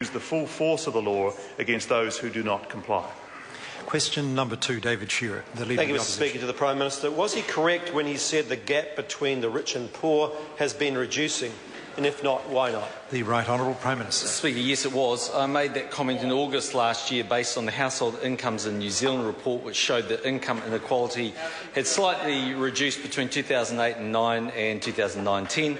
use the full force of the law against those who do not comply. Question number 2, David Shearer, the Leader of the Opposition. Thank you, Mr Speaker. To the Prime Minister, was he correct when he said the gap between the rich and poor has been reducing? And if not, why not? The Right Honourable Prime Minister. Speaker, yes it was. I made that comment in August last year based on the Household Incomes in New Zealand report, which showed that income inequality had slightly reduced between 2008-9 and 2009-10.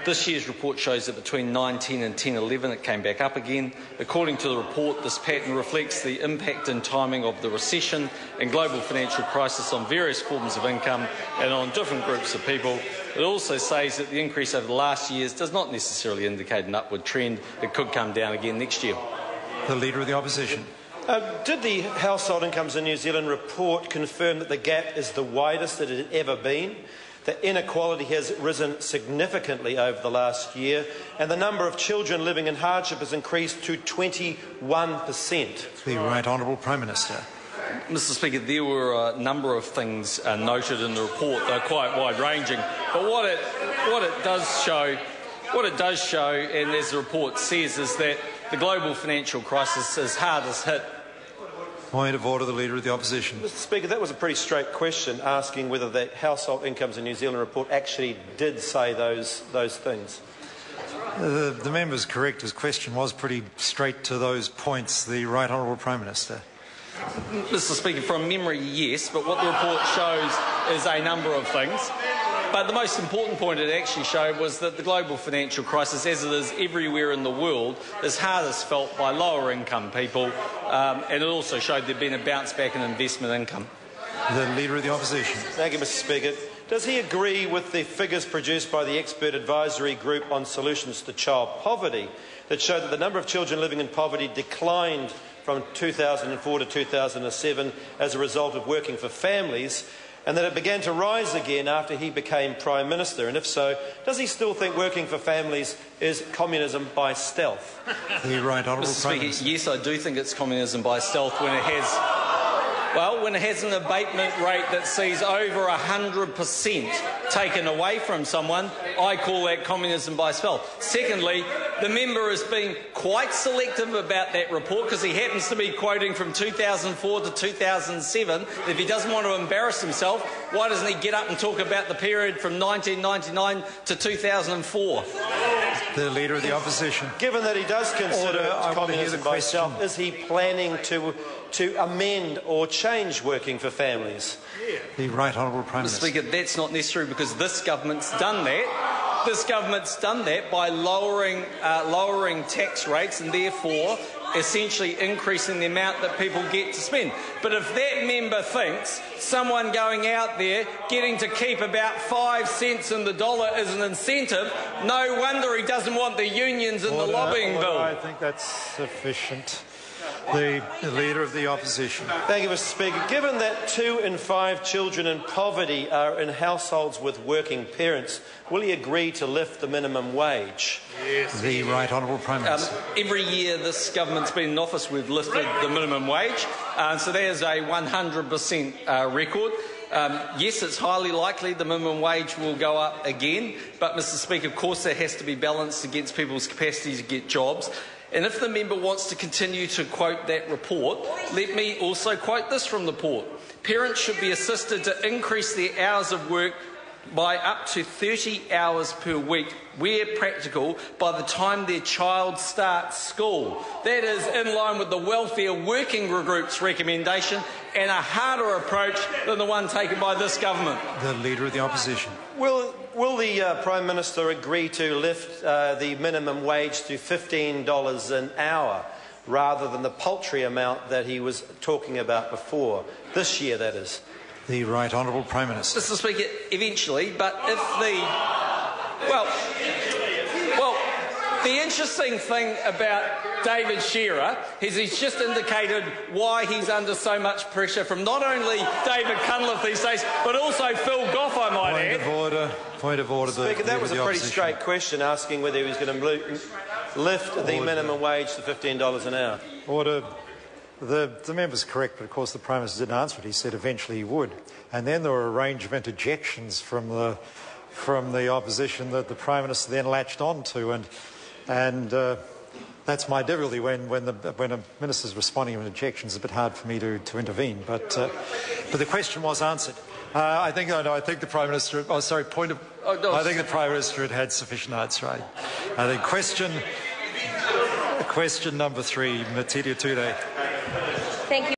This year's report shows that between 9-10 and 10-11 it came back up again. According to the report, this pattern reflects the impact and timing of the recession and global financial crisis on various forms of income and on different groups of people. It also says that the increase over the last years does not necessarily indicate an upward trend. It could come down again next year. The Leader of the Opposition. Did the Household Incomes in New Zealand report confirm that the gap is the widest that it had ever been, that inequality has risen significantly over the last year, and the number of children living in hardship has increased to 21%? The Right Honourable Prime Minister. Mr Speaker, there were a number of things noted in the report. They're quite wide-ranging. But what it does show, and as the report says, is that the global financial crisis is hardest hit. Point of order, the Leader of the Opposition. Mr Speaker, that was a pretty straight question, asking whether the Household Incomes in New Zealand report actually did say those things. The member's correct. His question was pretty straight to those points. The Right Honourable Prime Minister. Mr Speaker, from memory, yes, but what the report shows is a number of things. But the most important point it actually showed was that the global financial crisis, as it is everywhere in the world, is hardest felt by lower income people, and it also showed there had been a bounce back in investment income. The Leader of the Opposition. Thank you, Mr Speaker. Does he agree with the figures produced by the Expert Advisory Group on Solutions to Child Poverty that show that the number of children living in poverty declined from 2004 to 2007 as a result of working for families, and that it began to rise again after he became Prime Minister? And if so, does he still think working for families is communism by stealth? The Right Honourable Prime Minister. Yes, I do think it's communism by stealth when it has... Well, when it has an abatement rate that sees over 100% taken away from someone, I call that communism by stealth. Secondly, the member has been quite selective about that report because he happens to be quoting from 2004 to 2007. If he doesn't want to embarrass himself, why doesn't he get up and talk about the period from 1999 to 2004? The Leader of the Opposition. Given that he does consider communism by stealth, is he planning to amend or change working for families? The Right Honourable Prime Minister. Mr Speaker, that's not necessary because this government's done that. This government's done that by lowering tax rates and therefore essentially increasing the amount that people get to spend. But if that member thinks someone going out there getting to keep about 5 cents in the dollar is an incentive, no wonder he doesn't want the unions in the lobbying bill. I think that's sufficient. The Leader of the Opposition. Thank you, Mr Speaker. Given that 2 in 5 children in poverty are in households with working parents, will he agree to lift the minimum wage? Yes. The Right Honourable Prime Minister. Every year this government's been in office, we've lifted the minimum wage, so there's a 100% record. Yes, it's highly likely the minimum wage will go up again, but, Mr Speaker, of course that has to be balanced against people's capacity to get jobs. And if the member wants to continue to quote that report, let me also quote this from the report. Parents should be assisted to increase their hours of work by up to 30 hours per week, where practical, by the time their child starts school. That is in line with the Welfare Working Group's recommendation and a harder approach than the one taken by this government. The Leader of the Opposition. Will the Prime Minister agree to lift the minimum wage to $15 an hour rather than the paltry amount that he was talking about before, this year that is? The Right Honourable Prime Minister. Mr Speaker, eventually, but if the... Well, the interesting thing about David Shearer is he's just indicated why he's under so much pressure from not only David Cunliffe these days, but also Phil Goff, I might add. Point of order. Speaker, that was a pretty straight question, asking whether he was going to lift the minimum wage to $15 an hour. Order. The member's correct, but of course the Prime Minister didn't answer it. He said eventually he would. And then there were a range of interjections from the opposition that the Prime Minister then latched on to. And That's my difficulty when a minister's responding to objections. It's a bit hard for me to intervene, but the question was answered. I think the Prime Minister. Oh, sorry. I think the Prime Minister had sufficient answer. I think question number 3, Matitia Tude. Thank you.